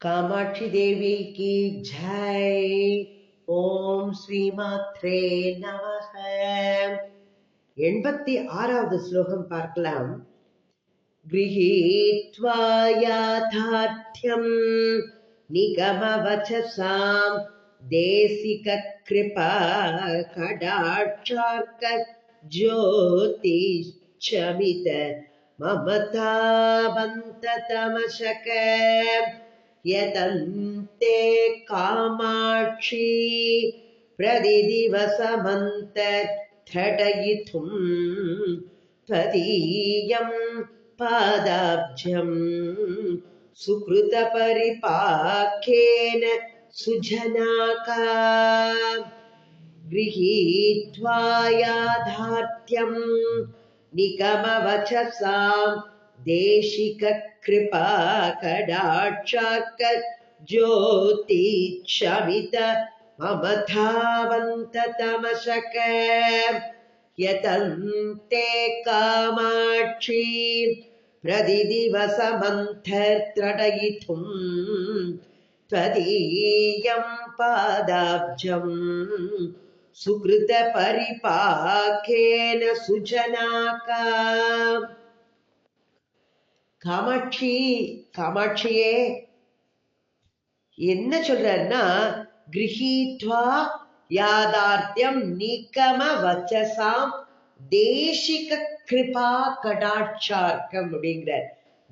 कामाक्षी देवी की जय. ओम श्रीमात्रे नमः. 86வது ஸ்லோகம் பார்க்கலாம். गृहीत्वा याथार्थ्यम् निगमवचसाम् देशिककृपा कटाक्षार्क ज्योतिश्चमित ममतावन्ततमशक यतन्ते कामाक्षी प्रतिदिवसमन्तर्घटयितुम् त्वदीयं पादाब्जं सुकृतपरिपाकेन सुजनाका. गृहीत्वा याथार्थ्यं निगमवचसां देशिककृपा कटाक्षार्क ज्योतिश्चमित ममतावन्ततमशक यतन्ते कामाक्षी प्रतिदिवसमन्तर्घटयितुम् त्वदीयं पादाब्जं सुकृतपरिपाकेन सुजनाका. காமாட்சியே என்ன சொல்றன்னா, கிரஹீத்வா யாதார்த்தியம் நிகம வச்சசாம் தேசிக கிருபா கடாட்சார்க்கம் அப்படிங்கிற.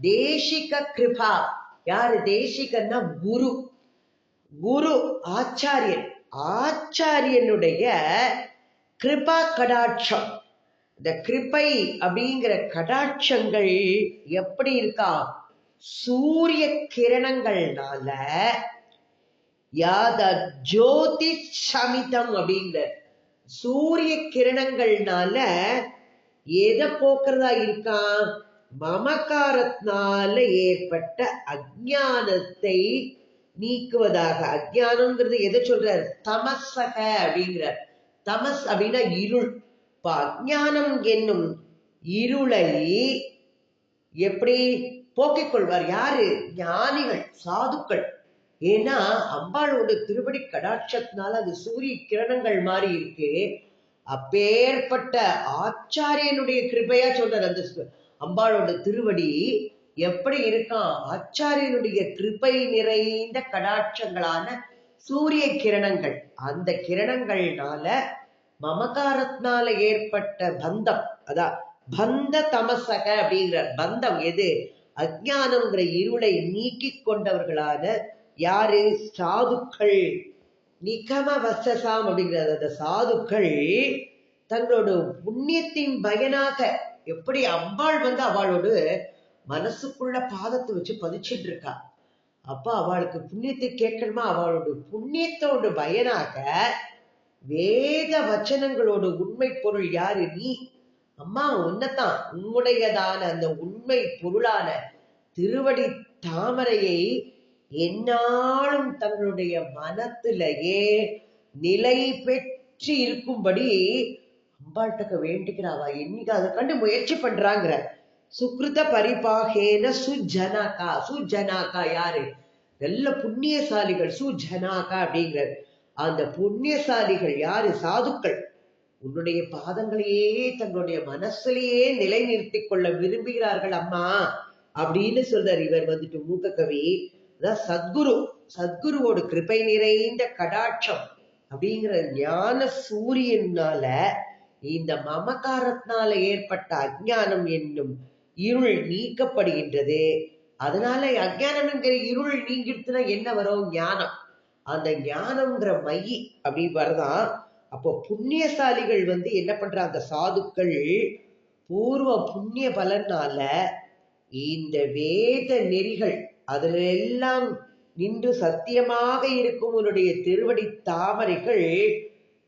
தேசிக கிருபா யாரு? தேசிகன்னா குரு. குரு ஆச்சாரியன். ஆச்சாரியனுடைய கிருபா கடாட்சம். இந்த கிருபை அப்படிங்கிற கடாட்சங்கள் எப்படி இருக்கா? சூரிய கிரணங்கள்னால யாத ஜோதி சமிதம் அப்படிங்கிற சூரிய கிரணங்கள்னால எதை போக்குறதா இருக்கா? மமகாரத்தினால ஏற்பட்ட அஜ்ஞானத்தை நீக்குவதாக. அஜ்ஞானம்ங்கிறது எதை சொல்றார்? தமசக அப்படிங்கிறார். தமஸ் அப்படின்னா இருள். இப்ப அஜ்ஞானம் என்னும் இருளை எப்படி போக்கிக் கொள்வார்? யாரு? ஞானிகள், சாதுக்கள். ஏன்னா அம்பாளோட திருவடி கடாட்சத்தினால அது சூரிய கிரணங்கள் மாதிரி இருக்கு. அப்பேற்பட்ட ஆச்சாரியனுடைய கிருபையா சொல்றார். அந்த அம்பாளோட திருவடி எப்படி இருக்கான்? ஆச்சாரியனுடைய கிருபை நிறைந்த கடாட்சங்களான சூரிய கிரணங்கள். அந்த கிரணங்கள்னால மமகாரத்தினால ஏற்பட்ட பந்தம், அதான் பந்த தமசக அப்படிங்கிற பந்தம். எது? அஜ்ஞானம்ங்கிற இருளை நீக்கி கொண்டவர்களான யாரு? சாதுக்கள். நிகம வசசாம் அப்படிங்கிறது. அந்த சாதுக்கள் தங்களோட புண்ணியத்தின் பயனாக எப்படி அம்பாள் அவளோடு மனசுக்குள்ள பாதத்தை வச்சு பதிச்சுட்டு இருக்கா. அப்ப அவளுக்கு புண்ணியத்தை கேட்கணுமா? அவளோட புண்ணியத்தோட பயனாக வேத வச்சனங்களோட உண்மை பொருள் யாரு? நீ அம்மா. உன்னதான் உன்னுடையதான அந்த உண்மை பொருளான திருவடி தாமரையை என்னாலும் தங்களுடைய மனத்திலேயே நிலை பெற்று இருக்கும்படி அம்பாள்கிட்ட வேண்டிக்கிறாவா. என்னைக்கு அதை கண்டு முயற்சி பண்றாங்கிற. சுக்ருத பரிபாகேன சுஜனாக்கா. சுஜனாக்கா யாரு? நல்ல புண்ணியசாலிகள். சுஜனாக்கா அப்படிங்கிற அந்த புண்ணியசாலிகள் யாரு? சாதுக்கள். உன்னுடைய பாதங்களையே தங்களுடைய மனசுலயே நிலைநிறுத்தி கொள்ள விரும்புகிறார்கள் அம்மா அப்படின்னு சொல்றார். இவர் மூக்க கவி. அதான் சத்குரு. சத்குருவோட கிருபை நிறைந்த கடாட்சம் அப்படிங்கிற ஞான சூரியனால இந்த மமகாரத்தினால ஏற்பட்ட அஜ்ஞானம் என்னும் இருள் நீக்கப்படுகின்றது. அதனால அஜ்ஞானம் என்கிற இருள் நீங்கிடுச்சுன்னா என்ன வரும்? ஞானம். அந்த ஞானம்ங்கிற மைய அப்படி வரதான். அப்போ புண்ணியசாலிகள் என்ன பண்றாங்க? சாதுக்கள் பூர்வ புண்ணிய பலனால இந்த வேத நெறிகள் அதுல எல்லாம் நின்று சத்தியமாக இருக்கும் உன்னுடைய திருவடி தாமரைகள்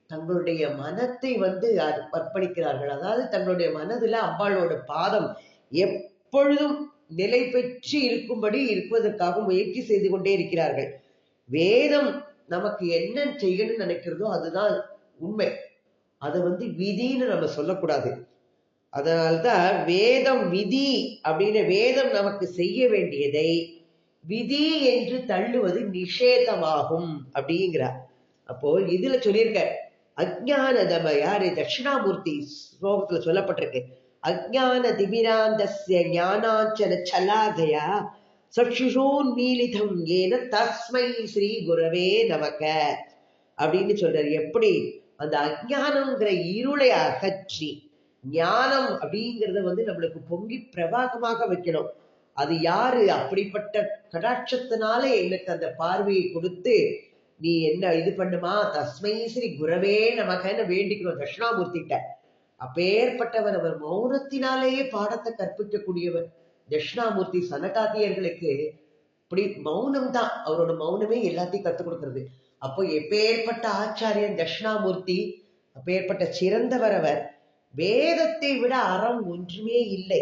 தங்களுடைய மனத்தை அர்ப்பணிக்கிறார்கள். அதாவது தங்களுடைய மனதுல அம்பாளோட பாதம் எப்பொழுதும் நிலை பெற்று இருக்கும்படி இருப்பதற்காக முயற்சி செய்து கொண்டே இருக்கிறார்கள். வேதம் நமக்கு என்ன செய்யணும்னு நினைக்கிறதோ அதுதான் உண்மை. அதை விதின்னு நம்ம சொல்லக்கூடாது. அதனால்தான் வேதம் விதி அப்படின்னு வேதம் நமக்கு செய்ய வேண்டியதை விதி என்று தள்ளுவது நிஷேதமாகும் அப்படிங்கிறார். அப்போ இதுல சொல்லியிருக்க அஜ்ஞான தம யாரு தட்சிணாமூர்த்தி ஸ்லோகத்துல சொல்லப்பட்டிருக்கு. அஜ்ஞான திமிராந்தஸ்ய ஞானாஞ்சன சலாகயா சக்ஷுஷோன்மீலிதம் ஏன தஸ்மை ஸ்ரீ குரவே நமக அப்படின்னு சொல்றாரு. எப்படி அந்த அஜ்ஞானம்ங்கிற இருளை அகற்றி ஞானம் அப்படிங்கறத நம்மளுக்கு பொங்கி பிரபாகமாக வைக்கணும். அது யாரு? அப்படிப்பட்ட கடாட்சத்தினால எனக்கு அந்த பார்வையை கொடுத்து நீ என்ன இது பண்ணுமா, தஸ்மை ஸ்ரீ குரவே நமக்கு வேண்டிக்கிறோம் தட்சிணாமூர்த்திட்ட. அப்பேற்பட்டவர், அவர் மௌனத்தினாலேயே பாடத்தை கற்பிக்கக்கூடியவர். தட்சிணாமூர்த்தி சனகாதியர்களுக்கு இப்படி மௌனம் தான், அவரோட மௌனமே எல்லாத்தையும் கற்றுக் கொடுக்கிறது. அப்போ எப்பேற்பட்ட ஆச்சாரியன் தட்சிணாமூர்த்தி, அப்பேற்பட்ட சிறந்தவர் அவர். வேதத்தை விட அறம் ஒன்றுமே இல்லை.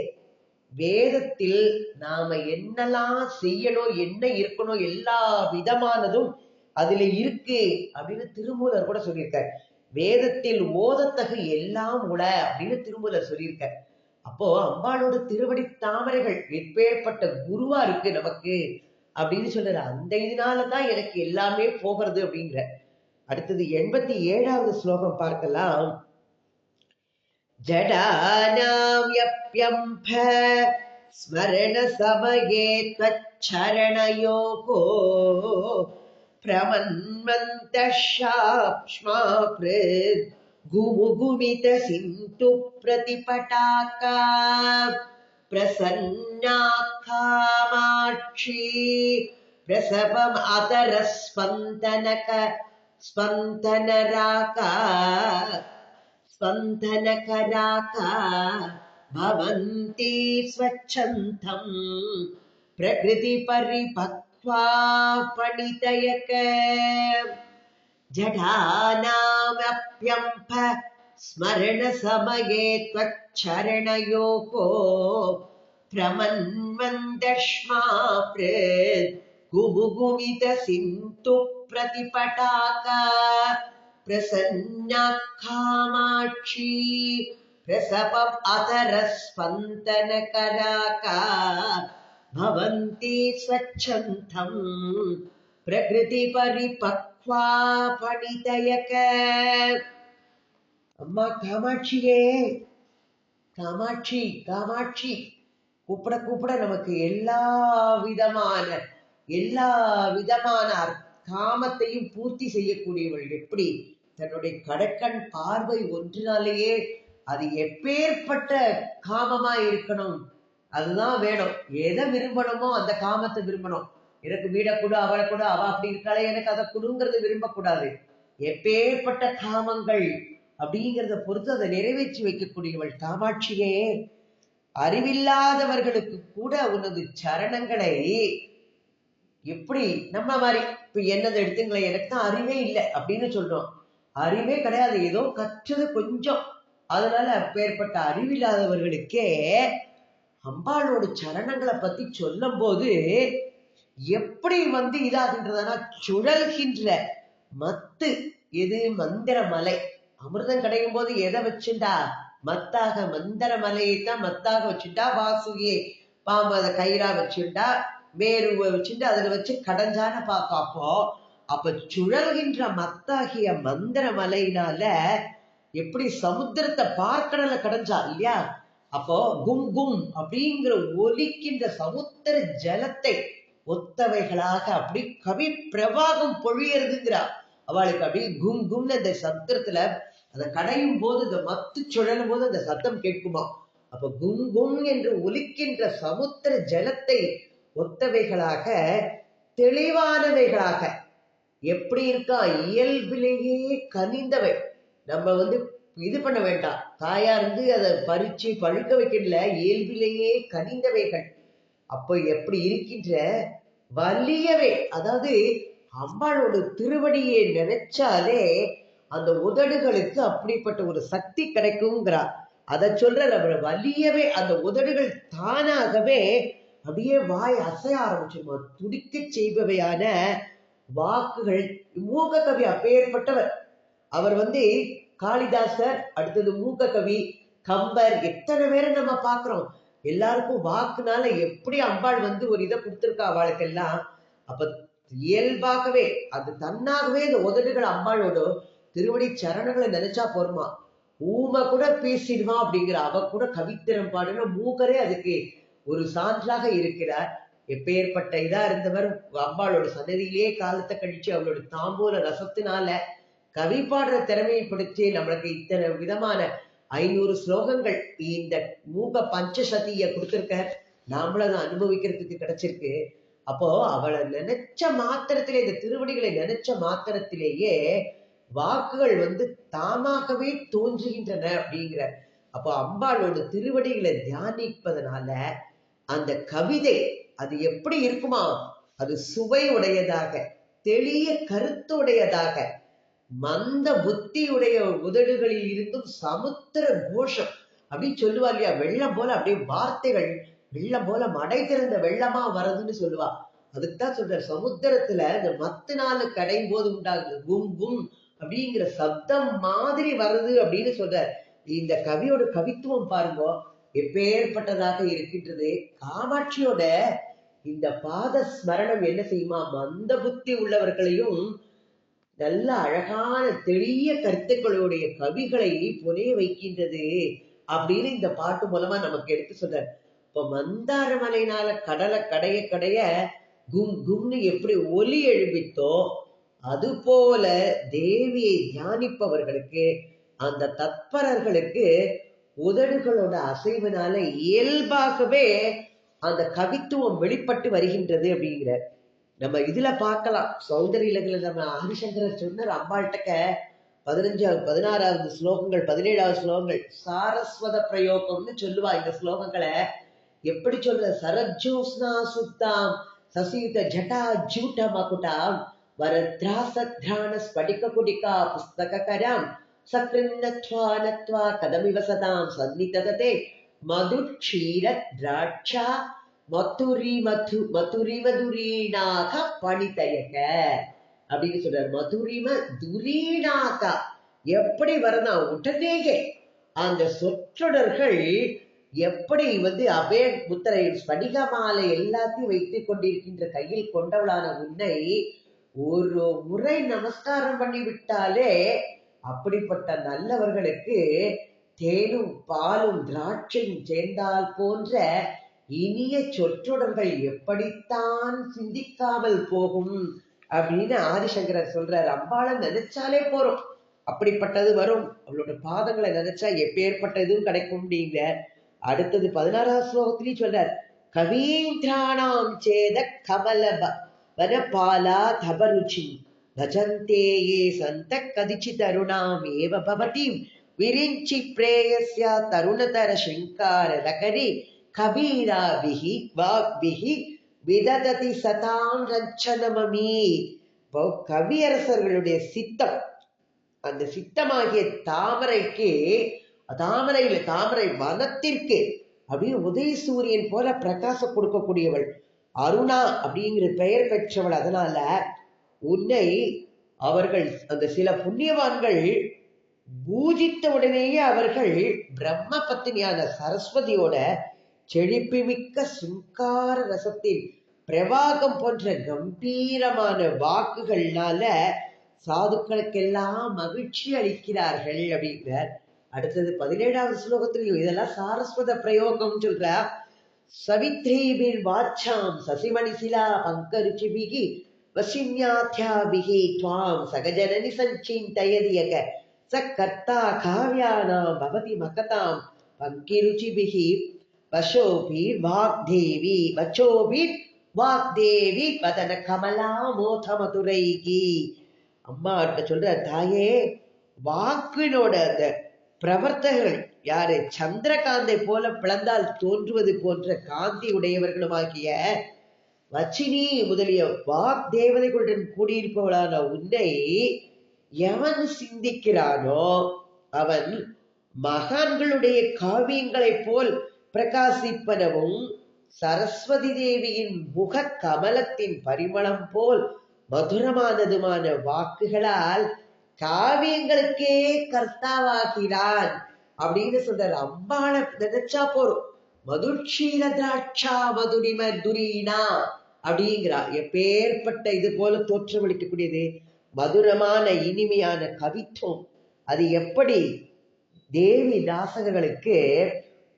வேதத்தில் நாம என்னெல்லாம் செய்யணும், என்ன இருக்கணும், எல்லா விதமானதும் அதுல இருக்கு அப்படின்னு திருமூலர் கூட சொல்லியிருக்கார். வேதத்தில் ஓதத்தகு எல்லாம் உள அப்படின்னு திருமூலர் சொல்லியிருக்கார். அப்போ அம்பாளோட திருவடி தாமரைகள் எப்பேற்பட்ட குருவா இருக்கு நமக்கு அப்படின்னு சொல்றாரு. அந்த இதனாலதான் எனக்கு எல்லாமே போகிறது அப்படிங்கிற. அடுத்தது 87வது ஸ்லோகம் பார்க்கலாம். ஜடானாம் யப்யம்ப ஸ்மரண சமயே த்வச்சரணயோகோ பிரமன்மந்தஷாப்ஷ்மா ப்ருத் குமுகுமித சிந்து பிரதிபடாகா பிரசன்னா காமாட்சி பிரசவம் அதர ஸ்பந்தனராகா ஸ்பந்தனகராகா பவந்தி ஸ்வச்சந்தம் பிரகிருதி பரிபக்வா பணிதயக ஜடானாமப்யம்ப ஸ்மரண சமயே த்வச்சரணயோகோ பிரமன்மந்தஷ்மா ப்ருத் குமுகுமித சிந்து பிரதிபடாகா பிரசன்னா காமாட்சி பிரசவம் அதர ஸ்பந்தனகராகா பவந்தி ஸ்வச்சந்தம் பிரகிருதி பரிபக்வா பணிதயக. அம்மா காமாட்சியே, காமாட்சி காமாட்சி கூப்பிட கூப்பிட நமக்கு எல்லா விதமான காமத்தையும் பூர்த்தி செய்யக்கூடியவள். எப்படி தன்னுடைய கடற்கண் பார்வை ஒன்றினாலேயே அது எப்பேற்பட்ட காமமா இருக்கணும், அதுதான் வேணும். எதை விரும்பணுமோ அந்த காமத்தை விரும்பணும். எனக்கு வீட கொடு, அவளை கொடு, அவ அப்படி இருக்காளே எனக்கு அதை கொடுங்கிறது விரும்பக்கூடாது. எப்பேற்பட்ட காமங்கள் அப்படிங்கிறத பொறுத்து அதை நிறைவேற்றி வைக்கக்கூடியவள் காமாட்சியே. அறிவில்லாதவர்களுக்கு கூட உனது சரணங்களை எப்படி நம்ம மாதிரி இப்ப என்னதை எடுத்துங்களேன், எனக்கு தான் அறிவே இல்லை அப்படின்னு சொல்றோம். அறிவே கிடையாது, ஏதோ கற்றது கொஞ்சம். அதனால அப்பேற்பட்ட அறிவில்லாதவர்களுக்கே அம்பாளோட சரணங்களை பத்தி சொல்லும் போது எப்படி இதாகின்றதுனா, சுழல்கின்ற மத்து எது? மந்திர மலை. அமிர்தம் கிடைக்கும் போது எதை வச்சுண்டா மத்தாக, மந்திர மலையைத்தான் மத்தாக வச்சுட்டா. வாசுகியை பாம்பு அதை கயிறா வச்சுட்டா, வேறு வச்சுட்டு அதுல வச்சு கடைஞ்சான பார்ப்போ. அப்ப சுழல்கின்ற மத்தாகிய மந்திர மலையினால எப்படி சமுத்திரத்தை பார்க்கடல கடைஞ்சா இல்லையா? அப்போ கும் கும் அப்படிங்கிற ஒலிக்கின்ற சமுத்திர ஜலத்தை ஒத்தவைகளாக அப்படி கவி பிரவாகம் பொழியறதுங்கிறா. அவளுக்கு அப்படி கும் கும்னு அந்த சமுத்திரத்துல அதை கடையும் போது, இந்த மத்து சுழலும் போது அந்த சத்தம் கேட்குமா. அப்ப கும் கும் என்று ஒலிக்கின்ற சமுத்திர ஜலத்தை ஒத்தவைகளாக, தெளிவானவைகளாக எப்படி இருக்கா, இயல்பிலேயே கனிந்தவை. நம்ம இது பண்ண வேண்டாம், தாயா இருந்து அதை பறிச்சு பழுக்க வைக்கல, இயல்பிலேயே கனிந்தவைகள். அப்போ எப்படி இருக்கின்ற வலியவை, அதாவது அம்பாளோட திருவடியை நினைச்சாலே அந்த உதடுகளுக்கு அப்படிப்பட்ட ஒரு சக்தி கிடைக்குங்கிறார். அதை சொல்ற நம்ம வலியவே அந்த உதடுகள் தானாகவே அப்படியே வாய் அசைய ஆரம்பிச்சிருமா, துடிக்க செய்பவையான வாக்குகள். மூக கவி அப்பேற்பட்டவர். அவர் காளிதாசர், அடுத்தது மூக கவி, கம்பர், எத்தனை பேரை நம்ம பார்க்கிறோம். எல்லாருக்கும் வாக்குனால எப்படி அம்பாள் வந்து ஒரு இதை கொடுத்துருக்கா அவளுக்கெல்லாம். அப்ப இயல்பாகவே அது தன்னாகவே இந்த உதடுகள் அம்பாளோட திருவடி சரணங்களை நினைச்சா போருமா. ஊமை கூட பேசிடுமா அப்படிங்கிற அவ கூட கவித்திறம் பாடுன மூக்கரே அதுக்கு ஒரு சான்றாக இருக்கிறார். எப்பேற்பட்ட இதா இருந்தவர் அம்பாளோட சன்னதியிலேயே காலத்தை கழிச்சு அவளோட தாம்பூல ரசத்தினால கவி பாடுற திறமையை படுத்தி நம்மளுக்கு இத்தனை விதமான 500 ஸ்லோகங்கள் இந்த மூக பஞ்சசதிய கொடுத்திருக்க. நாமளும் அதை அனுபவிக்கிறதுக்கு கிடைச்சிருக்கு. அப்போ அவளை நினைச்ச மாத்திரத்திலே, இந்த திருவடிகளை நினைச்ச மாத்திரத்திலேயே வாக்குகள் வந்து தாமாகவே தோன்றுகின்றன அப்படிங்கிற. அப்போ அம்பாளோட திருவடிகளை தியானிப்பதனால அந்த கவிதை அது எப்படி இருக்குமா, அது சுவை உடையதாக, தெளிய கருத்து உடையதாக, மந்த புத்தியுடைய உதடுகளில் இருந்தும் சமுத்திர கோஷம் அப்படின்னு சொல்லுவா இல்லையா. வெள்ளம் போல அப்படியே வார்த்தைகள் வெள்ளம் போல மடை திறந்த வெள்ளமா வருதுன்னு சொல்லுவா. அதுக்குதான் சொல்ற, சமுத்திரத்துல இந்த மத்து நாள் கடையும் போது உண்டாகுது கும் கும் அப்படிங்கிற சப்தம் மாதிரி வருது அப்படின்னு சொல்ற. இந்த கவியோட கவித்துவம் பாருங்க எப்பேற்பட்டதாக இருக்கின்றது. காமாட்சியோட இந்த பாத ஸ்மரணம் என்ன செய்யுமா, மந்த புத்தி உள்ளவர்களையும் நல்ல அழகான தெளிய கருத்துக்களுடைய கவிகளை புனைய வைக்கின்றது அப்படின்னு இந்த பாட்டு மூலமா நமக்கு எடுத்து சொல்ற. இப்ப மந்தார மலையினால கடலை கடைய கடைய கும் கும்னு எப்படி ஒலி எழுப்பித்தோ, அது போல தேவியை தியானிப்பவர்களுக்கு, அந்த தத்பரர்களுக்கு உதடுகளோட அசைவினால இயல்பாகவே அந்த கவித்துவம் வெளிப்பட்டு வருகின்றது அப்படிங்கிற. நம்ம இதுல பார்க்கலாம், சௌந்தரியல நம்ம ஆதிசங்கரர் சொன்னார் அம்பாள்கிட்ட 16வது ஸ்லோகங்கள் 17வது ஸ்லோகங்கள் சாரஸ்வத பிரயோகம்னு சொல்லுவா. இந்த ஸ்லோகங்களை எப்படி சொல்ற, சரஜோஸ்னா சுத்தாம் சசியுத ஜட்டா ஜூட்ட மகுட்டாம் வரத்ராசத்ரான ஸ்படிக குடிகா புஸ்தக கராம் சக்ரின்னத்வா நத்வா கதமிவ சதாம் சன்னிதததே மது க்ஷீர திராட்சா மதுரி மதுரீனாக பணிதயக அப்படின்னு சொல்றாரு. மதுரிம துரீனாக எப்படி வரனா உடனேயே அந்த சொற்றொடர்கள் எப்படி வந்து அபே முத்திரை ஸ்படிக மாலை எல்லாத்தையும் வைத்துக் கொண்டிருக்கின்ற கையில் கொண்டவளான உன்னை ஒரு முறை நமஸ்காரம் பண்ணி விட்டாலே அப்படிப்பட்ட நல்லவர்களுக்கு தேனும் பாலும் திராட்சையும் சேர்ந்தால் போன்ற இனிய சொற்றொடர்கள் எப்படித்தான் சிந்திக்காமல் போகும் அப்படின்னு ஆதிசங்கரர் சொல்றாரு. அம்பாளை நினைச்சாலே போறோம் அப்படிப்பட்டது வரும். அவளோட பாதங்களை நினைச்சா எப்பேற்பட்ட இதுவும் கிடைக்கும் அப்படிங்க. அடுத்தது 16வது ஸ்லோகத்திலையும் சொல்றார், கவீந்திராணாம் சேத கமல வனபாலா தபருச்சி பஜந்தே ஏ சந்த கதிச்சி தருணாம் ஏவ பவதீம் விரிஞ்சி பிரேயஸ்யா தருணதர ஸ்ருங்கார ரகரி கபீராபிஹி வாக்பிஹி விதததி சதாம் ரஞ்சனமமி. இப்போ கவியரசர்களுடைய சித்தம், அந்த சித்தமாகிய தாமரைக்கு, தாமரை வனத்திற்கு அப்படின்னு உதய சூரியன் போல பிரகாசம் கொடுக்கக்கூடியவள் அருணா அப்படிங்கிற பெயர் பெற்றவள். அதனால உன்னை அவர்கள் அந்த சில புண்ணியவான்கள் பூஜித்த உடனேயே அவர்கள் பிரம்ம பத்தினியான சரஸ்வதியோட செழிப்புமிக்க சுங்கார ரசத்தின் பிரவாகம் போன்ற கம்பீரமான வாக்குகள்னால சாதுக்களுக்கெல்லாம் மகிழ்ச்சி அளிக்கிறார்கள் அப்படிங்கிறார். அடுத்தது 17வது ஸ்லோகத்திலையும் இதெல்லாம் சாரஸ்வத பிரயோகம் சொல்ற. சவித்ரீபிர் வாச்சாம் சசிமணி சிலா பங்கருச்சிபிகி வசின்யாத்யாபிகி துவாம் சகஜனனி சஞ்சிந்தயதியக சக்கர்த்தா காவ்யானாம் பவதி மகதாம் பங்கிருச்சிபிகி வசோபீர் வாக்தேவி வதன கமலா மோத மதுரைகி. அம்மா கிட்ட சொல்ற, தாயே வாக்கினோட அந்த பிரவர்த்தகர்கள் யாரு, சந்திரகாந்தை போல பிளந்தால் தோன்றுவது போன்ற காந்தி உடையவர்களுமாகிய வச்சினி முதலிய வாக் தேவதைகளுடன் கூடியிருப்பவளான உன்னை எவன் சிந்திக்கிறானோ அவன் மகான்களுடைய காவியங்களை போல் பிரகாசிப்பனவும் சரஸ்வதி தேவியின் முக கமலத்தின் பரிமளம் போல் மதுரமானதுமான வாக்குகளால் காவியங்களுக்கே கர்த்தாவாகிறான் அப்படின்னு சொல்றாரு. அம்பாளை நினைச்சா போறோம், மதுட்சீர திராட்சா மதுரிம துரீனா அப்படிங்கிறா. எப்பேற்பட்ட இது போல தோற்றமளிக்கக்கூடியது மதுரமான இனிமையான கவித்துவம். அது எப்படி தேவி தாசகர்களுக்கு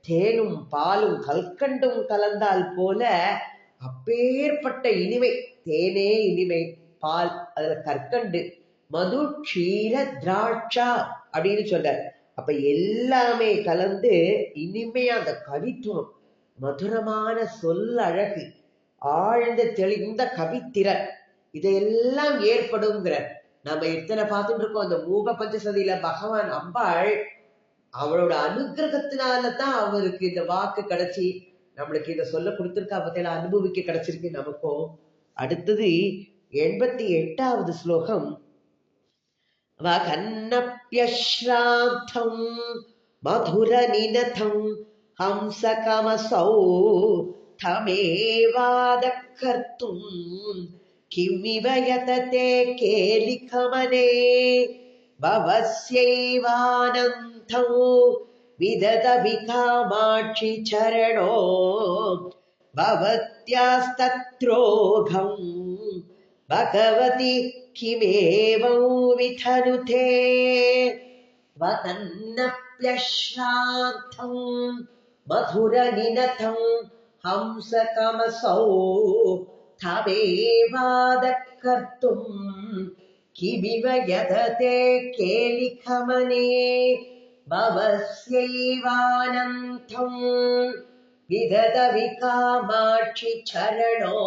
தேனும் பாலும் கல்கண்டும் கலந்தால் போல அப்பேற்பட்ட இனிமை. தேனே இனிமை, பால் அதுல கற்கண்டு, மது க்ஷீர திராட்சா அப்படின்னு சொல்ற. அப்ப எல்லாமே கலந்து இனிமையா அந்த கவித்துவம், மதுரமான சொல் அழகு, ஆழ்ந்த தெளிந்த கவித்திறன், இதையெல்லாம் ஏற்படுங்கிற. நம்ம எத்தனை பார்த்துட்டு இருக்கோம் அந்த மூக பஞ்சசதியில பகவான் அம்பாள் அவளோட அனுகிரகத்தினாலதான் அவருக்கு இந்த வாக்கு கிடைச்சி நம்மளுக்கு இதை சொல்ல கொடுத்திருக்கா. பத்தியில அனுபவிக்க கிடைச்சிருக்கு நமக்கும். அடுத்தது 88வது ஸ்லோகம். வகன்னப்யஸ்ராந்தம் மதுர நினதம் ஹம்சகமசௌ தமேவாதகர்த்தும் கிம்மிவ யததே கேலிகமனே பவஸ்யைவானந்தோ விததவி காமாட்சி சரணோ பவத்யாஸ்தத்ரோகம் பகவதி கிமேவௌ விதனுதே. வதன்னப்யஸ்ராந்தம் மதுர நினதம் ஹம்சகமசௌ தமேவாதகர்த்தும் கிமிவ யததே கேலிகமனே பவஸ்யைவானந்தம் விததவி காமாட்சி சரணோ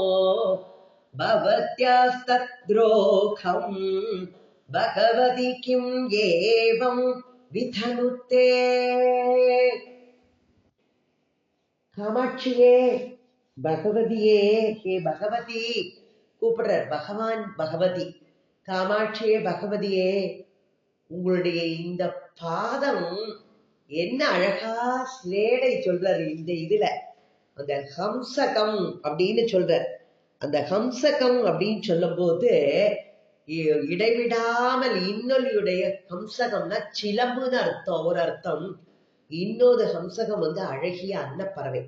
பவத்யாஸ்தத்ரோகம் பகவதி கிம் ஏவம் விதனுதே. காமாட்சியே, பகவதியே, ஹே பகவதி கூப்பிடுற. பகவான் பகவதி, காமாட்சியே பகவதியே, உங்களுடைய இந்த பாதம் என்ன அழகா ஸ்லேடை சொல்றாரு. இந்த இதுல அந்த ஹம்சகம் அப்படின்னு சொல்ற. அந்த ஹம்சகம் அப்படின்னு சொல்லும் போது இடைவிடாமல் இன்னொலியுடைய ஹம்சகம்னா சிலம்புன்னு அர்த்தம் ஒரு அர்த்தம். இன்னொரு ஹம்சகம் அழகிய அன்னப்பறவை.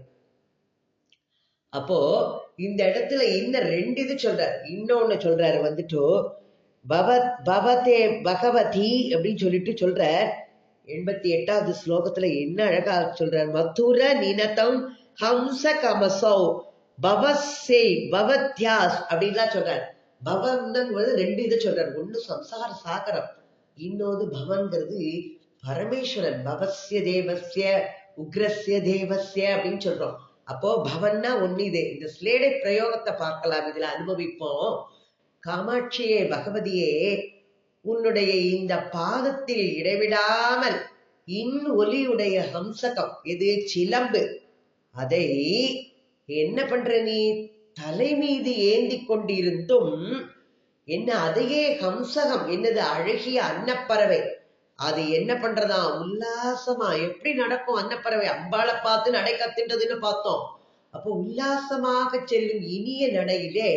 அப்போ இந்த இடத்துல இன்னும் 2 இது சொல்றாரு. இன்னொன்னு சொல்றாரு பவதே பகவதி அப்படின்னு சொல்லிட்டு சொல்ற. 88வது ஸ்லோகத்துல என்ன அழகா சொல்றார். மதுர நினதம் ஹம்ச கமசௌ பவஸ்யை பவத்யாஸ் அப்படின்லாம் சொல்றார். பவம்னு 2 இது சொல்றார். ஒண்ணு சம்சார சாகரம், இன்னொரு பவன்கிறது பரமேஸ்வரன். பவஸ்ய தேவஸ்ய உக்ரஸ்ய தேவஸ்ய அப்படின்னு சொல்றோம். அப்போ பவன்னா ஒண்ணு இது. இந்த ஸ்லேடை பிரயோகத்தை பார்க்கலாம், இதுல அனுபவிப்போம். காமாட்சியே பகவதியே, உன்னுடைய இந்த பாதத்தில் இடைவிடாமல் ஒலியுடைய ஹம்சகம், இது சிலம்பு, அதை என்ன பண்ற நீ தலை மீது ஏந்தி கொண்டிருந்தும் என்ன அதையே ஹம்சகம் என்னது அழகிய அன்னப்பறவை, அது என்ன பண்றதா உல்லாசமா. எப்படி நடக்கும் அன்னப்பறவை? அம்பாளை பார்த்து நடை கத்துன்றதுன்னு பார்த்தோம். அப்போ உல்லாசமாக செல்லும் இனிய நடையிலே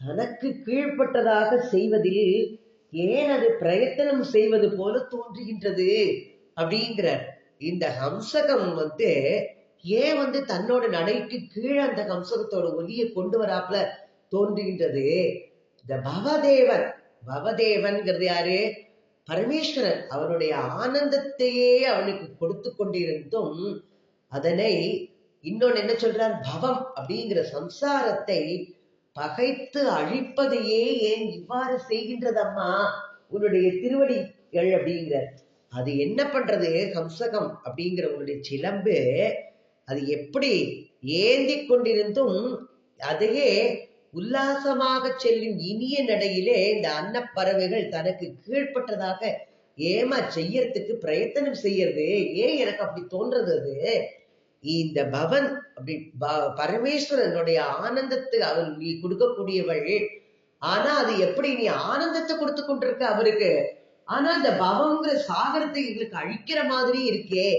தனக்கு கீழ்பட்டதாக செய்வதில் ஏன் அது பிரயத்தனம் செய்வது போல தோன்றுகின்றது அப்படிங்கிறார். இந்த ஹம்சகம் ஏன் தன்னோட நடைக்கு கீழே அந்த ஹம்சகத்தோட ஒலியை கொண்டு வராப்புல தோன்றுகின்றது. இந்த பவதேவன், பவதேவன்கிறது யாரு? பரமேஸ்வரன். அவனுடைய ஆனந்தத்தையே அவனுக்கு கொடுத்து கொண்டிருந்தும் அதனை இன்னொன்னு என்ன சொல்றார்? பவம் அப்படிங்கிற சம்சாரத்தை பகைத்து அழிப்பதையே ஏன் இவ்வாறு செய்கின்றதம்மா உன்னுடைய திருவடிகள் அப்படிங்கிற. அது என்ன பண்றது? ஹம்சகம் அப்படிங்கிற உன்னுடைய சிலம்பு அது எப்படி ஏந்தி கொண்டிருந்தும் அதையே உல்லாசமாக செல்லும் இனிய நடையிலே இந்த அன்னப்பறவைகள் தனக்கு கீழ்பட்டதாக ஏமா செய்யறதுக்கு பிரயத்தனம் செய்யறது. ஏன் எனக்கு அப்படி தோன்றது? அது இந்த பவன் அப்படி பரமேஸ்வரனுடைய ஆனந்தத்தை அவன் நீ கொடுக்கக்கூடியவள். ஆனா அது எப்படி நீ ஆனந்தத்தை கொடுத்து கொண்டிருக்க அவருக்கு, ஆனா அந்த பவங்கிற சாகரத்தை எங்களுக்கு அழிக்கிற மாதிரி இருக்கே,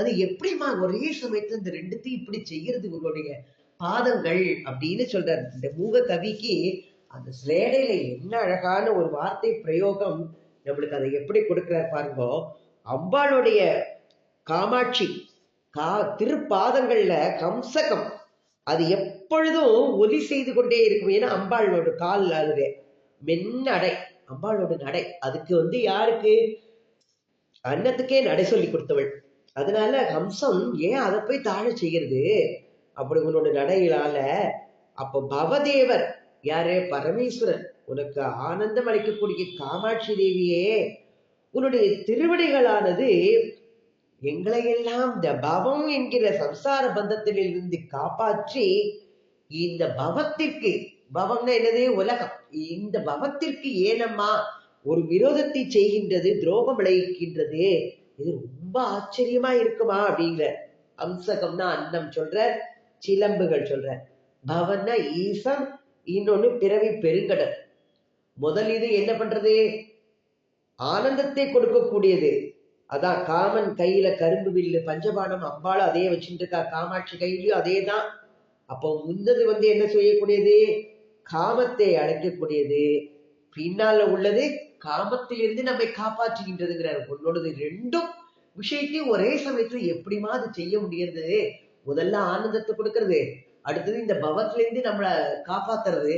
அது எப்படிமா ஒரே சமயத்துல இந்த 2த்தையும் இப்படி செய்யறது உங்களுடைய பாதங்கள் அப்படின்னு சொல்றாரு. இந்த மூக கவிக்கு அந்த ஸ்லேடையில என்ன அழகான ஒரு வார்த்தை பிரயோகம் நம்மளுக்கு அதை எப்படி கொடுக்கிறார் பாருங்க. அம்பாளுடைய காமாட்சி திருப்பாதங்கள்ல கம்சகம் அது எப்பொழுதும் ஒலி செய்து கொண்டே இருக்கும். ஏன்னா அம்பாளோட கால் அது மென்னடை, அம்பாளோட நடை. அதுக்கு யாருக்கு? அன்னத்துக்கே நடை சொல்லி கொடுத்தவள். அதனால ஹம்சம் ஏன் அதை போய் தாழ செய்கிறது? அப்படி உன்னோட நடையிலால. அப்ப பவதேவர் யாரு? பரமேஸ்வரன். உனக்கு ஆனந்தம் அளிக்கக்கூடிய காமாட்சி தேவியே, உன்னுடைய திருவடிகளானது எங்களை எல்லாம் இந்த பவம் என்கிற சம்சார பந்தத்திலிருந்து காப்பாற்றி இந்த பவத்திற்கு, பவம்னா என்னது? உலகம். இந்த பவத்திற்கு ஏனம்மா ஒரு விரோதத்தை செய்கின்றது, துரோகம் விளைவிக்கின்றது? இது ரொம்ப ஆச்சரியமா இருக்குமா அப்படிங்கிற. அம்சகம்னா அன்னம் சொல்ற, சிலம்புகள் சொல்ற. பவன்னா ஈசம், இன்னொன்னு பிறவி பெருங்கடல். முதல் இது என்ன பண்றது? ஆனந்தத்தை கொடுக்கக்கூடியது. அதான் காமன் கையில கரும்பு வில்லு, பஞ்சபானம் அம்பாளும் அதே வச்சுட்டு இருக்கா, காமாட்சி கையிலயும் அதே தான். அப்போ முன்னது என்ன செய்யக்கூடியது? காமத்தை அழைக்கக்கூடியது. பின்னால உள்ளது காமத்திலிருந்து நம்மை காப்பாற்றுகின்றதுங்கிறார். உன்னோடது ரெண்டும் விஷயத்தையும் ஒரே சமயத்துல எப்படிமா அது செய்ய முடியாது? முதல்ல ஆனந்தத்தை கொடுக்கறது, அடுத்தது இந்த பவத்திலிருந்து நம்மளை காப்பாத்துறது.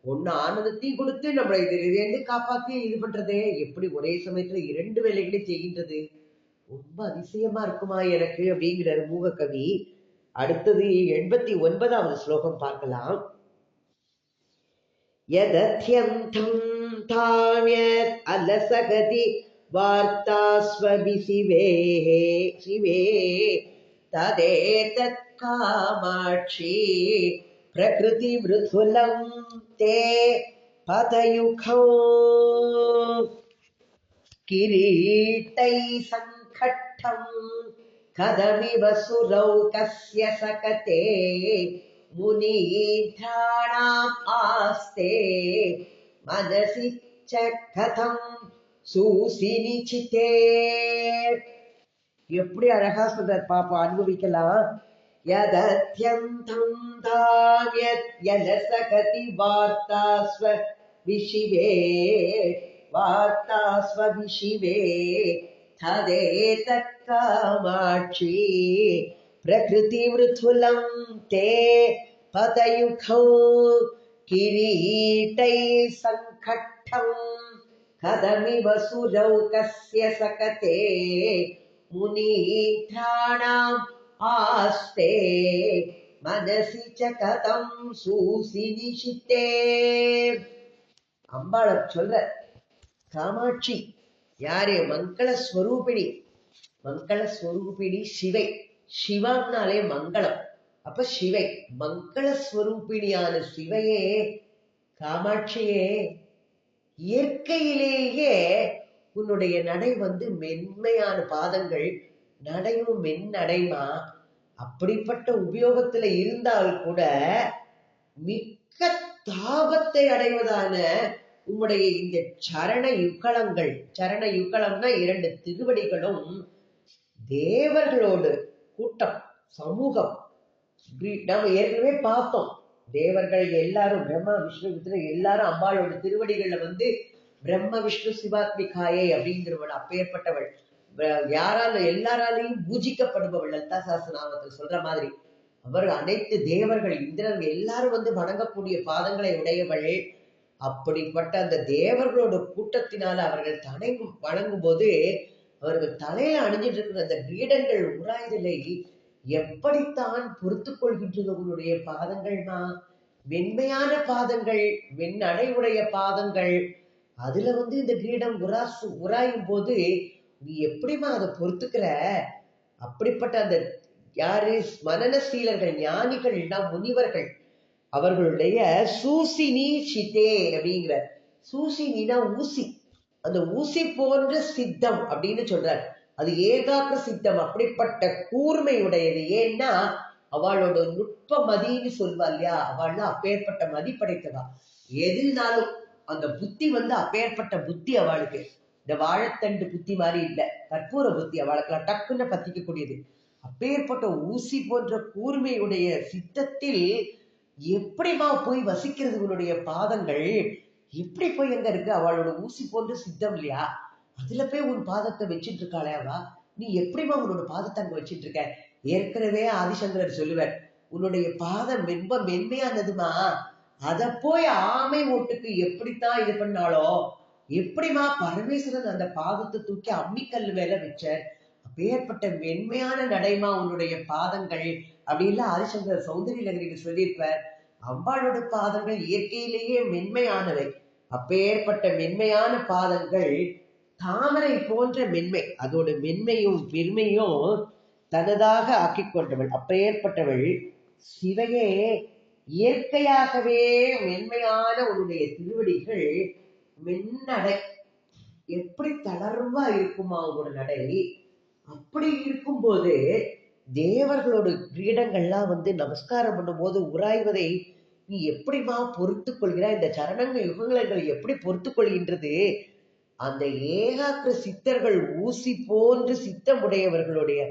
ஒன்னு ஆனந்தத்தையும் கொடுத்து நம்மளை இதிலிருந்து காப்பாத்தி இது பண்றது. எப்படி ஒரே சமயத்துல இரண்டு வேலைகளையும் செய்கின்றது? ரொம்ப அதிசயமா இருக்குமா எனக்கு அப்படிங்கிறாரு மூககவி. அடுத்தது 89வது ஸ்லோகம் பார்க்கலாம். யதத்யந்தம் தாவ்யத் அலசகதி வார்த்தாஸ்வபி சிவே சிவே ததேதத் காமாட்சி பிரகிருதி மிருதுலம் தே பதயுகோ கிரீட்டை சங்கட்டம் கதமிவ சுரௌகஸ்ய சகதே முனீத்ராணாம் ஆஸ்தே மனசி ச கதம் சூசினிச்சிதே. எப்படி அழகா சொல்றார் பாப்பா, அனுபவிக்கலாம். யதத்யந்தம் தாவ்யத் யலசகதி வார்த்தாஸ்வ விஷிவே வார்த்தாஸ்வ விஷிவே ததேதத் காமாட்சி பிரகிருதி மிருதுலம் தே பதயுகோ கிரீட்டை சங்கட்டம் கதமிவ சுரௌகஸ்ய சகதே முனீத்ராணாம் ஆஸ்தே மனசி ச கதம் சூசினிஷிதே. அம்பாள சொல்ற காமாட்சி யாரு? மங்களஸ்வரூபிணி. மங்களஸ்வரூபிணி சிவை. சிவம்னாலே மங்களம். அப்ப சிவை மங்களஸ்வரூபிணியான சிவையே, காமாட்சியே, இயற்கையிலேயே உன்னுடைய நடை மென்மையான பாதங்கள், நடையும் மென்னடைமா. அப்படிப்பட்ட உபயோகத்துல இருந்தால் கூட மிக்க தாபத்தை அடைவதான உம்முடைய இந்த சரண யுகலங்கள், சரண யுகலம்னா இரண்டு திருவடிகளும் தேவர்களோடு கூட்டம், சமூகம். நம்ம ஏற்கனவே பார்த்தோம், தேவர்கள் எல்லாரும் பிரம்மா விஷ்ணு மித்ரன் எல்லாரும் அம்பாளோட திருவடிகள்ல பிரம்ம விஷ்ணு சிவாத்மிகாயே அப்படிங்கிறவள். அப்பேற்பட்டவள் யாரால எல்லாராலையும் பூஜிக்கப்படுபவள். லலிதா சஹஸ்ரநாமத்தில் சொல்ற மாதிரி அவர் அனைத்து தேவர்கள், இந்திரன் எல்லாரும் வணங்கக்கூடிய பாதங்களை உடையவள். அப்படிப்பட்ட அந்த தேவர்களோட கூட்டத்தினால அவர்கள் வணங்கும் போது அவர்கள் தலையில அணிஞ்சிட்டு இருக்கிற அந்த கிரீடங்கள் உராய்தலை எப்படித்தான் பொறுத்து கொள்கின்றது உன்னுடைய பாதங்கள்மா. வெண்மையான பாதங்கள், வெண்ணடை உடைய பாதங்கள். அதுல இந்த கிரீடம் உராயும் போது நீ எப்படிமா அதை பொறுத்துக்கிற? அப்படிப்பட்ட அந்த யாரு? மனநசீலர்கள், ஞானிகள், முனிவர்கள், அவர்களுடைய சூசினி சிதே அப்படிங்கிற. சூசினா ஊசி. அந்த ஊசி போன்ற சித்தம் அப்படின்னு சொல்றார். அது ஏகாக்கிர சித்தம். அப்படிப்பட்ட கூர்மையுடையது. ஏன்னா அவளோட நுட்ப மதின்னு சொல்வா இல்லையா, அவள்னா அப்பேற்பட்ட மதி படைத்தவா. எதுனாலும் அந்த புத்தி அப்பேற்பட்ட புத்தி அவளுக்கு. இந்த வாழைத்தண்டு புத்தி மாதிரி இல்லை, கற்பூர புத்தி. அவளுக்கு டக்குன்னு பத்திக்க கூடியது. அப்பேற்பட்ட ஊசி போன்ற கூர்மையுடைய சித்தத்தில் எப்படிமா போய் வசிக்கிறது உன்னுடைய பாதங்கள்? எப்படி போய் எங்க இருக்கு? அவளோட ஊசி போன்ற சித்தம் இல்லையா, அதுல போய் உன் பாதத்தை வச்சுட்டு இருக்காளே அவ. நீ எப்படிமா உன்னோட பாதத்தை அங்க வச்சுட்டு இருக்க? ஏற்கனவே ஆதிசங்கரர் சொல்லுவார், உன்னுடைய பாதம் ரொம்ப மென்மையானதுமா, அத போய் ஆமை ஓட்டுக்கு எப்படித்தான் இது பண்ணாலோ, எப்படிமா பரமேஸ்வரன் அந்த பாதத்தை தூக்கி அம்மிக்கல் மேல வச்சார், அப்பேற்பட்ட மென்மையான நடைமா உன்னுடைய பாதங்கள் அப்படின்னு ஆதிசங்கர் சௌந்தரிய லகரியில சொல்லியிருப்பார். அம்பாளோட பாதங்கள் இயற்கையிலேயே மென்மையானவை. அப்பேற்பட்ட மென்மையான பாதங்கள் தாமரை போன்ற மென்மை, அதோட மென்மையும் பெருமையும் தனதாக ஆக்கி கொண்டவள். அப்பேற்பட்டவள் சிவையே இயற்கையாகவே மென்மையான உன்னுடைய திருவடிகள் மென்னடை, எப்படி தளர்வா இருக்குமா உங்களோட நடை. அப்படி இருக்கும்போது தேவர்களோட கிரீடங்கள்லாம் நமஸ்காரம் பண்ணும் போது உராய்வதை நீ எப்படிமா பொறுத்து கொள்கிறாய்? இந்த சரணங்கள் யுகங்கள் எப்படி பொறுத்து கொள்கின்றது? அந்த ஏகாக்கிர சித்தர்கள் ஊசி போன்று சித்தமுடையவர்களுடைய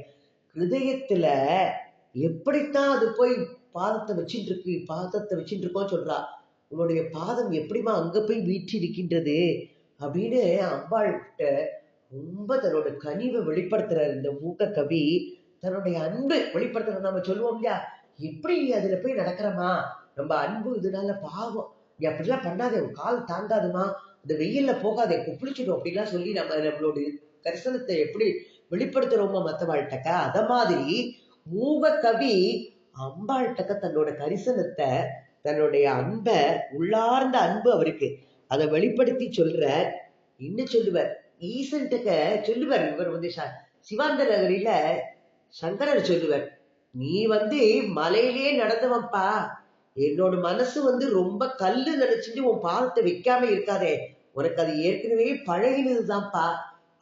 ஹிருதயத்துல எப்படித்தான் அது போய் பாதத்தை வச்சுட்டு இருக்கு, பாதத்தை வச்சுட்டு இருக்கோம் சொல்றா. உன்னுடைய பாதம் எப்படிமா அங்க போய் வீற்றி இருக்கின்றது அப்படின்னு அம்பாள் கிட்ட ரொம்ப தன்னோட கனிவை வெளிப்படுத்துறாரு இந்த மூக்க கவி. தன்னுடைய அன்பு வெளிப்படுத்துற நம்ம சொல்லுவோம் இல்லையா, எப்படி அதுல போய் நடக்கிறமா, நம்ம அன்பு இதனால பாவம், நீ அப்படிலாம் பண்ணாதே, உன் கால் தாங்காதுமா, இந்த வெயில்ல போகாதே, குப்பிளிச்சிடும் அப்படிலாம் சொல்லி நம்மளோட கரிசனத்தை எப்படி வெளிப்படுத்துறோமோ மத்தவாழ்கிட்டக்க, அத மாதிரி மூக கவி அம்பாள்கிட்டக்க தன்னோட கரிசனத்தை, தன்னுடைய அன்பை, உள்ளார்ந்த அன்பு அவருக்கு அதை வெளிப்படுத்தி சொல்ற. இன்னும் சொல்லுவார், ஈசன்ட்டுக்க சொல்லுவார். இவர் சிவாந்த நகரில சங்கரர் சொல்லுவார், நீ மலையிலேயே நடந்தவன்பா, என்னோட மனசு ரொம்ப கல்லு நினைச்சிட்டு உன் பாதத்தை வைக்காம இருக்காதே, உனக்கு அது ஏற்கனவே பழகினதுதான்ப்பா,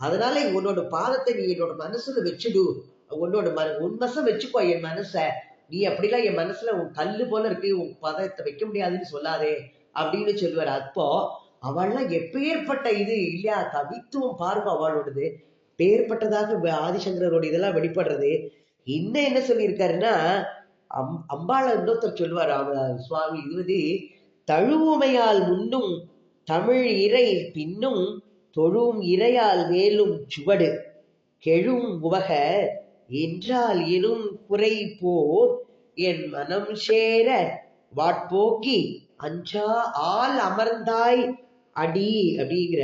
அதனால உன்னோட பாதத்தை நீ என்னோட மனசுல வச்சுடு, உன்னோட உன் வசம் வச்சுக்கோ என் மனச, நீ அப்படிலாம் என் மனசுல உன் கல்லு போல இருக்கு, உன் பாதத்தை வைக்க முடியாதுன்னு சொல்லாதே அப்படின்னு சொல்லுவார். அப்போ அவள்லாம் எப்பேற்பட்ட இது இல்லையா, கவித்துவம் பாருங்க அவளோடது, பேர்பட்டதாக ஆதிசங்கரோட இதெல்லாம் வெளிப்படுறது. இன்னும் என்ன சொல்லியிருக்காருன்னா, அம்பாள இன்னொருத்தர் சொல்லுவார் சுவாமி, தழுவுமையால் முன்னும் தமிழ் இறை பின்னும் தொழும் இறையால் மேலும் சுவடு கெழும் உவக என்றால் எனும் குறை போர் என் மனம் சேர வாட்போக்கி அஞ்சா ஆள் அமர்ந்தாய் அடி அப்படிங்கிற.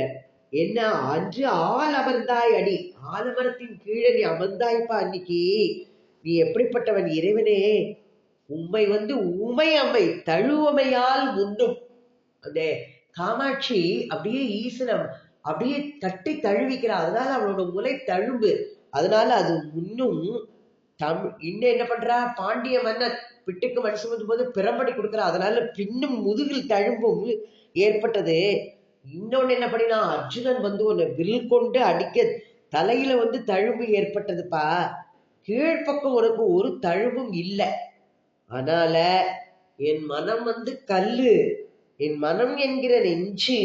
என்ன அன்று ஆள் அமர்ந்தாய் அடி, ஆலமரத்தின் கீழே நீ அமர்ந்தாய்ப்பா அன்னைக்கு, நீ எப்படிப்பட்டவன் இறைவனே, உம்மை உமை அம்மை தழுவமையால் முன்னும். அந்த காமாட்சி அப்படியே ஈசனம் அப்படியே தட்டி தழுவிக்கிறா, அதனால அவளோட முலை தழும்பு, அதனால அது முன்னும் இன்னும் என்ன பண்றா, பாண்டிய மன்னர் பிட்டுக்கு மண் சுமந்தும் போது பிரம்படி கொடுக்குறா, அதனால பின்னும் முதுகில் தழும்பும் ஏற்பட்டது. இன்னொன்னு என்ன பண்ணினா, அர்ஜுனன் உன்னை வில் கொண்டு அடிக்க தலையில தழும்பு ஏற்பட்டதுப்பா, கீழ்ப்பக்கம் உனக்கு ஒரு தழும்பும் இல்லை, அதனால என் மனம் கல்லு, என் மனம் என்கிற நெஞ்சு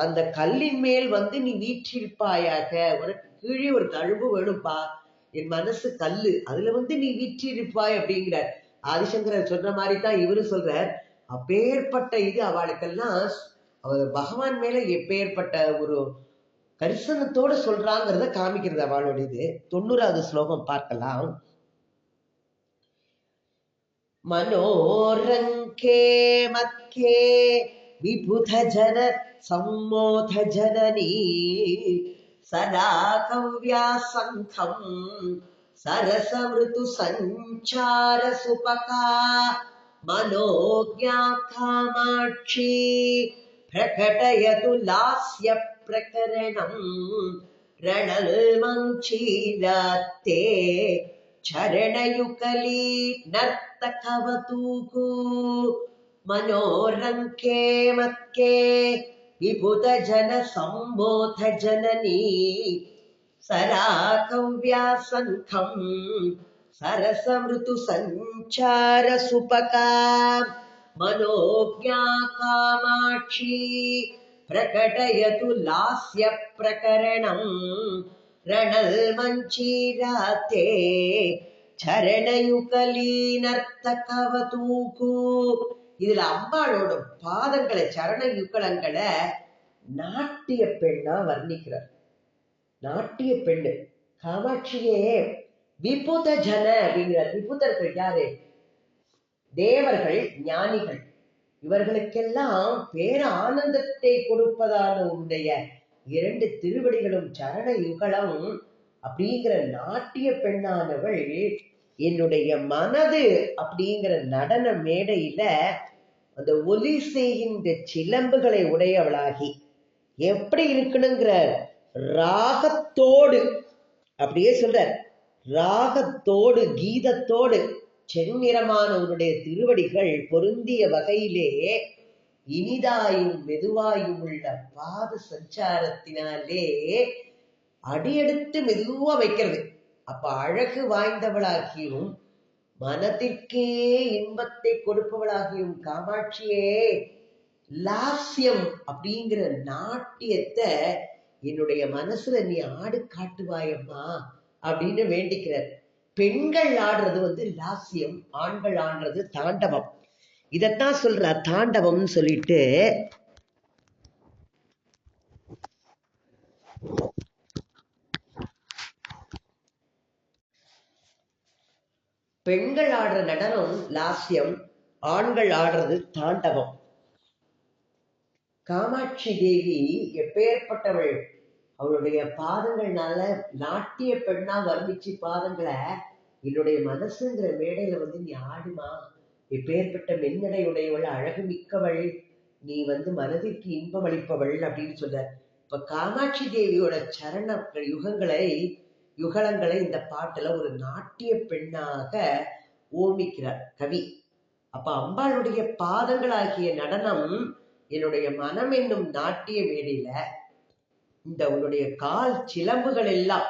அந்த கல்லின் மேல் நீ வீற்றிருப்பாயாக, உனக்கு கீழே ஒரு தழும்பு வேணும்பா, என் மனசு கல்லு, அதுல நீ வீற்றிருப்பாய் அப்படிங்கிறார். ஆதிசங்கரர் சொல்ற மாதிரி தான் இவரு சொல்றார். அப்பேற்பட்ட இது அவளுக்கெல்லாம் அவர் பகவான் மேல எப்பேற்பட்ட ஒரு கரிசனத்தோடு சொல்றாங்கிறத காமிக்கிறது அவளோட இது. 90வது ஸ்லோகம் பார்க்கலாம். மனோரங்கே மத்கே விபுத ஜன சம்மோத ஜனனி சதா கவ்யா சங்கம் சரசமிருது சஞ்சார சுபகா மனோஜ்ஞா காமாட்சி பிரகடயது லாஸ்ய பிரகரணம் ரணல் மஞ்சீராத்தே சரணயுகலி நர்த்தகவதூகு மனோரங்கே மத்கே விபுத ஜன சம்போத ஜனனி சரா கவ்யா சங்கம் சரசமிருது சஞ்சார சுபகா மனோஜ்ஞா காமாட்சி பிரகடயது லாஸ்ய பிரகரணம் ரணல் மஞ்சீராத்தே சரணயுகலி நர்த்தகவதூகு. இதுல அம்பாளோட பாதங்களை, சரண யுகலங்களை நாட்டிய பெண்ணா வர்ணிக்கிறார். நாட்டிய பெண்ணு காமாட்சியே விபுத ஜன அப்படிங்கிறார். விபுதர்கள் யாரு? தேவர்கள், ஞானிகள். இவர்களுக்கெல்லாம் பேர ஆனந்தத்தை கொடுப்பதான உன்னுடைய 2 திருவடிகளும் சரண யுகலம் அப்படிங்கிற நாட்டிய பெண்ணானவள் என்னுடைய மனது அப்படிங்கிற நடன மேடையில அந்த ஒலி செய்கின்ற சிலம்புகளை உடையவளாகி எப்படி இருக்கணுங்கிற ராகத்தோடு, அப்படியே சொல்ற, ராகத்தோடு கீதத்தோடு செந்நிறமான உன்னுடைய திருவடிகள் பொருந்திய வகையிலே இனிதாயும் மெதுவாயும் உள்ள பாத சஞ்சாரத்தினாலே அடியெடுத்து மெதுவா வைக்கிறது. அப்ப அழகு வாய்ந்தவளாகியும் மனத்திற்கே இன்பத்தை கொடுப்பவளாகியும் காமாட்சியே, லாஸ்யம் அப்படிங்கிற நாட்டியத்தை என்னுடைய மனசுல நீ ஆடு காட்டுவாயம்மா அப்படின்னு வேண்டிக்கிறார். பெண்கள் ஆடுறது லாஸ்யம், ஆண்கள் ஆடுறது தாண்டவம். இதத்தான் சொல்ற தாண்டவம் சொல்லிட்டு. பெண்கள் ஆடுற நடனம் லாஸ்யம், ஆண்கள் ஆடுறது தாண்டவம். காமாட்சி தேவி எப்பேற்பட்டவள்! அவளுடைய பாதங்கள்னால நாட்டிய பெண்ணா வர்ணிச்சு பாதங்களை என்னுடைய மனசுங்கிற மேடையில நீ ஆடுமா, எப்பேற்பட்ட மென்னடை உடையவள், அழகு மிக்கவள், நீ மனதிற்கு இன்பம் அளிப்பவள் அப்படின்னு சொல்ற. இப்ப காமாட்சி தேவியோட சரண யுகலங்களை இந்த பாட்டுல ஒரு நாட்டிய பெண்ணாக ஓமிக்கிறார் கவி. அப்ப அம்பாளுடைய பாதங்களாகிய நடனம் என்னுடைய மனம் என்னும் நாட்டிய மேடையில இந்த உன்னுடைய கால் சிலம்புகள் எல்லாம்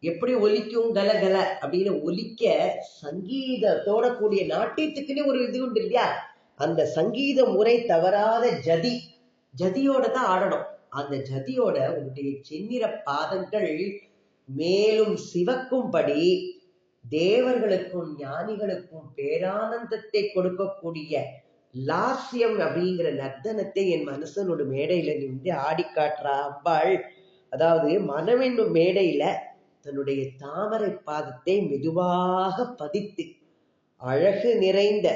எப்படி ஒலிக்கும், கலகல அப்படின்னு ஒலிக்க சங்கீதத்தோட கூடிய நாட்டியத்துக்குன்னு ஒரு இது உண்டு இல்லையா, அந்த சங்கீத முறை தவறாத ஜதியோட தான் ஆடணும். அந்த ஜதியோட உன்னுடைய செந்நிற பாதங்கள் மேலும் சிவக்கும்படி தேவர்களுக்கும் ஞானிகளுக்கும் பேரானந்தத்தை கொடுக்கக்கூடிய லாஸ்யம் அப்படிங்கிற நர்த்தனத்தை என் மனசனோட மேடையில நின்று ஆடி காட்டுறா அம்பாள். அதாவது மனமென்னும் மேடையில தன்னுடைய தாமரை பாதத்தை மெதுவாக பதித்து அழகு நிறைந்த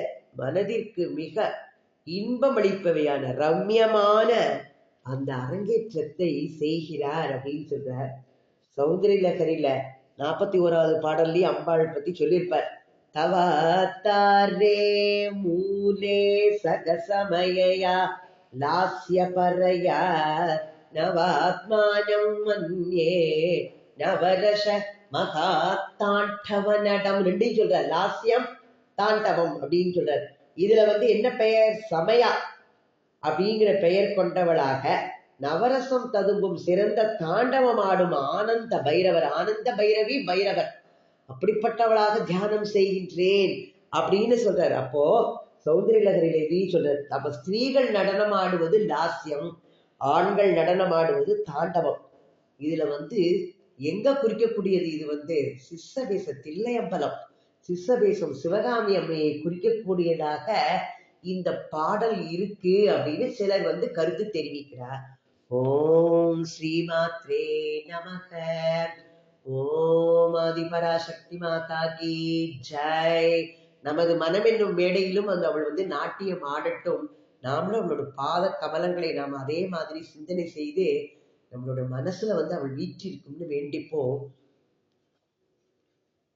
மனதிற்கு மிக இன்பமளிப்பவையான ரம்யமான அந்த அரங்கேற்றத்தை செய்கிறார் அப்படின்னு சொல்றார். சௌந்தரிய லகரியில 41வது பாடல்லையும் அம்பாள் பத்தி சொல்லியிருப்பார். தவாத்தாரே மூலே சகசமயா லாஸ்ய பரயா நவாத்மானம் மன்யே நவரச மகா தாண்டவ நடம் ரெண்டையும் சொல்ற. லாஸ்யம் தாண்டவம் அப்படின்னு சொல்றார். இதுல என்ன பெயர்? சமயா அப்படிங்கிற பெயர் கொண்டவளாக நவரசம் ததும்பும் சிறந்த தாண்டவம் ஆடும் ஆனந்த பைரவர், ஆனந்த பைரவி பைரவர், அப்படிப்பட்டவளாக தியானம் செய்கின்றேன் அப்படின்னு சொல்றார். அப்போ சௌந்தரிய லகரிலே சொல்றார். அப்ப ஸ்திரீகள் நடனம் ஆடுவது லாஸ்யம், ஆண்கள் நடனம் ஆடுவது தாண்டவம். இதுல எங்க குறிக்கக்கூடியது? இது சிஸ்ஸபேச தில்லையம்பலம், சிஸ்ஸபேசம் சிவகாமி அம்மையை குறிக்கக்கூடியதாக இந்த பாடல் இருக்கு அப்படின்னு சிலர் கருத்து தெரிவிக்கிறார். ஓம் ஸ்ரீமாத்ரே நமக. ஓம் ஆதிபராசக்தி மாதா கி ஜெய். நமது மனம் என்னும் மேடையிலும் அவள் நாட்டியம் ஆடட்டும். நாமளும் அவளோட பாத கமலங்களை நாம் அதே மாதிரி சிந்தனை செய்து நம்மளோட மனசுல அவள் வீற்றிருக்கும்னு வேண்டிப்போம்.